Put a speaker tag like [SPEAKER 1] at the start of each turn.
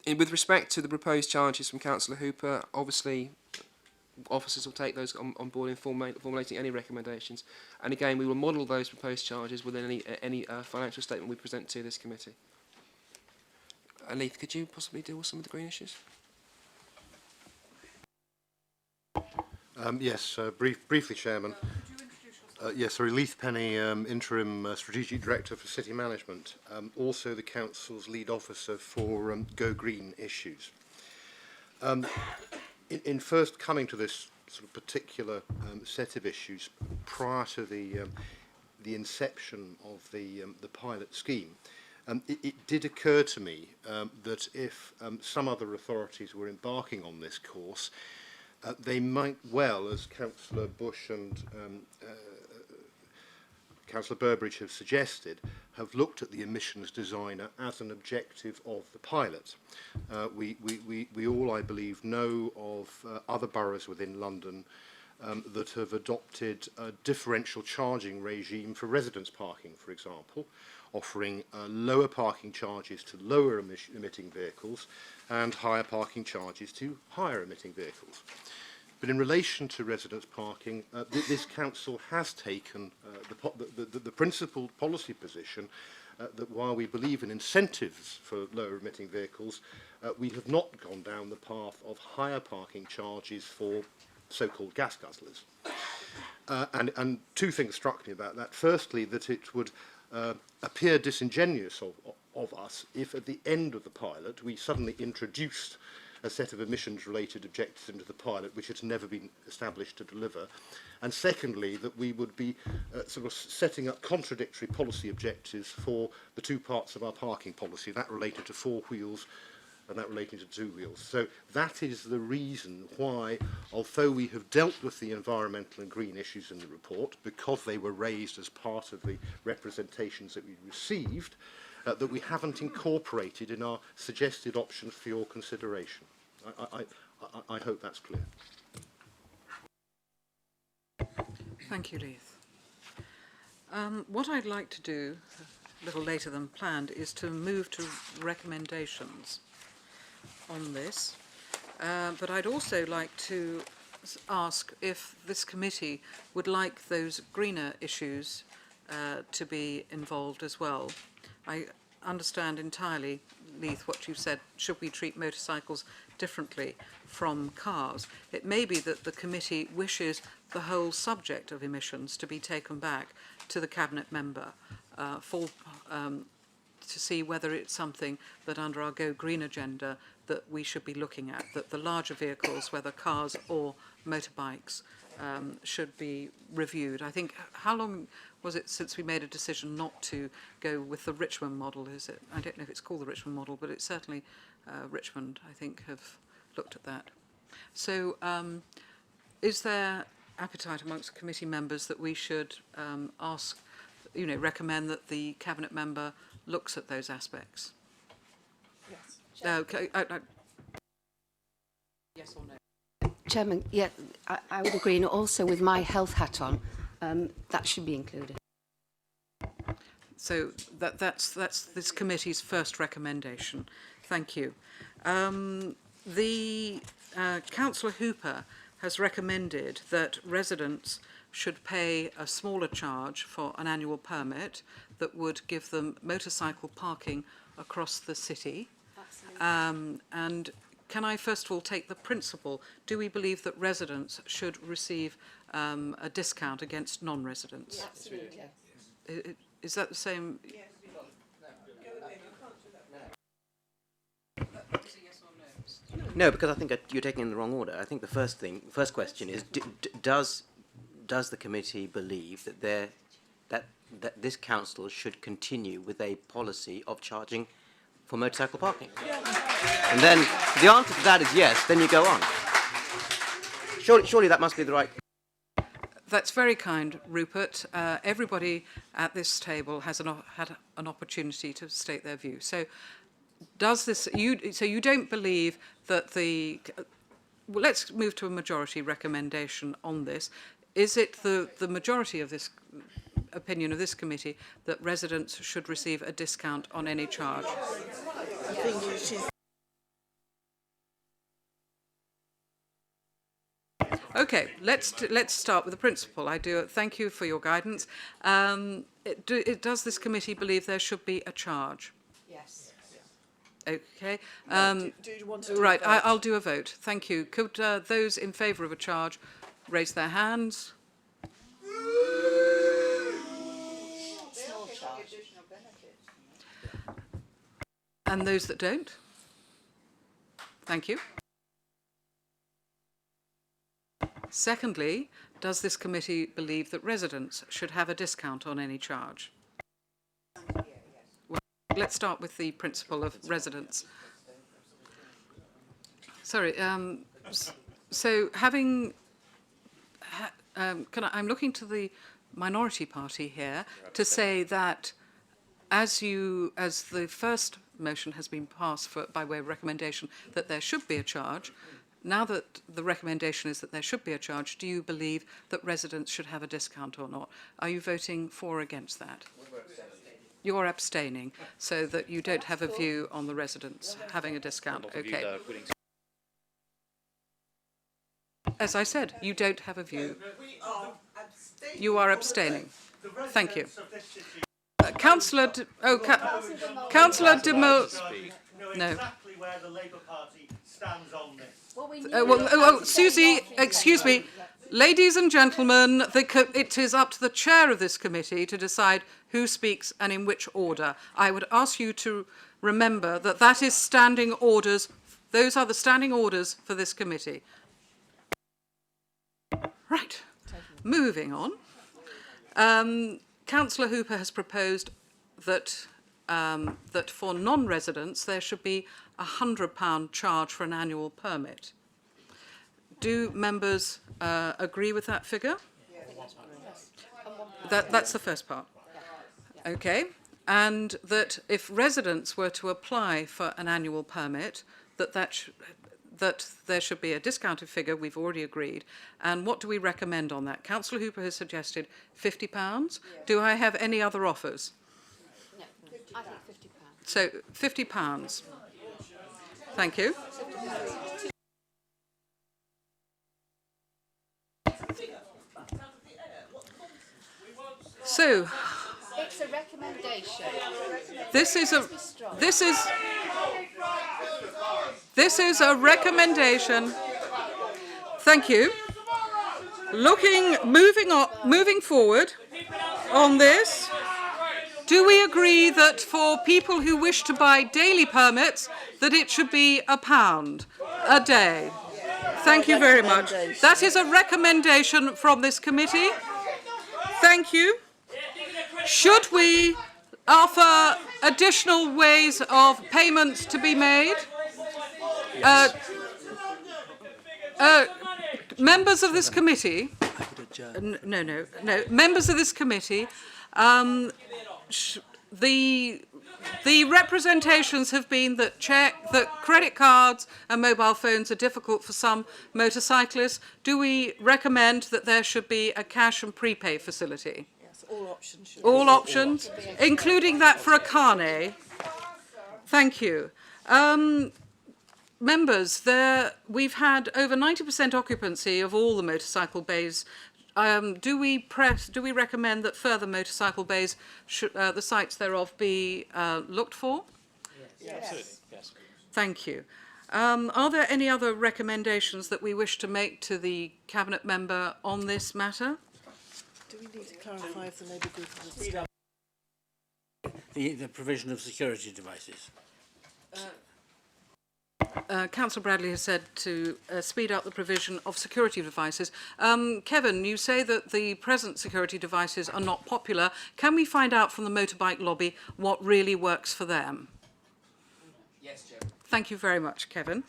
[SPEAKER 1] With respect to the proposed charges from Councillor Hooper, obviously officers will take those on board in formulating any recommendations. And again, we will model those proposed charges within any financial statement we present to this committee. Leith, could you possibly deal with some of the green issues?
[SPEAKER 2] Yes, briefly, Chairman. Yes, sorry, Leith Penny, Interim Strategic Director for City Management, also the Council's lead officer for Go Green issues. In first coming to this sort of particular set of issues prior to the inception of the pilot scheme, it did occur to me that if some other authorities were embarking on this course, they might well, as Councillor Bush and Councillor Burbridge have suggested, have looked at the emissions designer as an objective of the pilot. We all, I believe, know of other boroughs within London that have adopted a differential charging regime for residence parking, for example, offering lower parking charges to lower emitting vehicles and higher parking charges to higher emitting vehicles. But in relation to residence parking, this council has taken the principled policy position that while we believe in incentives for lower emitting vehicles, we have not gone down the path of higher parking charges for so-called gas guzzlers. And two things struck me about that. Firstly, that it would appear disingenuous of us if at the end of the pilot we suddenly introduced a set of emissions-related objectives into the pilot which had never been established to deliver. And secondly, that we would be sort of setting up contradictory policy objectives for the two parts of our parking policy, that related to four wheels and that relating to two wheels. So that is the reason why, although we have dealt with the environmental and green issues in the report, because they were raised as part of the representations that we received, that we haven't incorporated in our suggested options for your consideration. I hope that's clear.
[SPEAKER 3] Thank you, Leith. What I'd like to do, a little later than planned, is to move to recommendations on this. But I'd also like to ask if this committee would like those greener issues to be involved as well. I understand entirely, Leith, what you said. Should we treat motorcycles differently from cars? It may be that the committee wishes the whole subject of emissions to be taken back to the Cabinet member to see whether it's something that under our Go Green agenda that we should be looking at, that the larger vehicles, whether cars or motorbikes, should be reviewed. I think, how long was it since we made a decision not to go with the Richmond model? Is it? I don't know if it's called the Richmond model, but it's certainly Richmond, I think, have looked at that. So is there appetite amongst committee members that we should ask, recommend that the Cabinet member looks at those aspects? Yes. Okay. Yes or no?
[SPEAKER 4] Chairman, yeah, I would agree, and also with my health hat on, that should be included.
[SPEAKER 3] So that's this committee's first recommendation. Thank you. Councillor Hooper has recommended that residents should pay a smaller charge for an annual permit that would give them motorcycle parking across the city. And can I first of all take the principle? Do we believe that residents should receive a discount against non-residents?
[SPEAKER 4] Yeah, absolutely. Yes.
[SPEAKER 3] Is that the same? Yes.
[SPEAKER 5] No, because I think you're taking it in the wrong order. I think the first question is: does the committee believe that that this council should continue with a policy of charging for motorcycle parking? And then the answer to that is yes. Then you go on. Surely that must be the right.
[SPEAKER 3] That's very kind, Rupert. Everybody at this table has had an opportunity to state their view. So, does this? So you don't believe that the? Well, let's move to a majority recommendation on this. Is it the majority of this opinion of this committee that residents should receive a discount on any charge? Okay, let's start with the principle. Thank you for your guidance. Does this committee believe there should be a charge?
[SPEAKER 4] Yes.
[SPEAKER 3] Okay.
[SPEAKER 6] Do you want to do
[SPEAKER 3] Right,
[SPEAKER 6] a vote?
[SPEAKER 3] I'll do a vote. Thank you. Could those in favour of a charge raise their hands? And those that don't? Thank you. Secondly, does this committee believe that residents should have a discount on any charge? Well, let's start with the principle of residents. Sorry, so having, I'm looking to the minority party here to say that as the first motion has been passed by way of recommendation that there should be a charge, now that the recommendation is that there should be a charge, do you believe that residents should have a discount or not? Are you voting for or against that? You're abstaining, so that you don't have a view on the residents having a discount. Okay. As I said, you don't have a view. You are abstaining. Thank you. Councillor De Mil... No.
[SPEAKER 7] Exactly where the Labour Party stands on this.
[SPEAKER 3] Susie, excuse me. Ladies and gentlemen, it is up to the chair of this committee to decide who speaks and in which order. I would ask you to remember that that is standing orders. Those are the standing orders for this committee. Right. Moving on. Councillor Hooper has proposed that that for non-residents there should be a £100 charge for an annual permit. Do members agree with that figure? That's the first part. Okay. And that if residents were to apply for an annual permit, that there should be a discounted figure, we've already agreed. And what do we recommend on that? Councillor Hooper has suggested £50. Yeah. Do I have any other offers?
[SPEAKER 4] No, I think £50.
[SPEAKER 3] So £50. Thank you. So
[SPEAKER 4] It's a recommendation.
[SPEAKER 3] this is a recommendation. Thank you. Moving forward on this, do we agree that for people who wish to buy daily permits, that it should be £1 a day? Thank you very much. That is a recommendation from this committee. Thank you. Should we offer additional ways of payments to be made? Members of this committee, no. Members of this committee, the representations have been that credit cards and mobile phones are difficult for some motorcyclists. Do we recommend that there should be a cash and prepay facility?
[SPEAKER 6] Yes, all options should
[SPEAKER 3] All options, including that for a carnet. Thank you. Members, we've had over 90% occupancy of all the motorcycle bays. Do we recommend that further motorcycle bays, the sites thereof, be looked for?
[SPEAKER 6] Yes. Absolutely. Yes.
[SPEAKER 3] Thank you. Are there any other recommendations that we wish to make to the Cabinet member on this matter?
[SPEAKER 6] Do we need to clarify if the Labour group has
[SPEAKER 8] the provision of security devices?
[SPEAKER 3] Councillor Bradley has said to speed up the provision of security devices. Kevin, you say that the present security devices are not popular. Can we find out from the motorbike lobby what really works for them?
[SPEAKER 1] Yes, Chair.
[SPEAKER 3] Thank you very much, Kevin.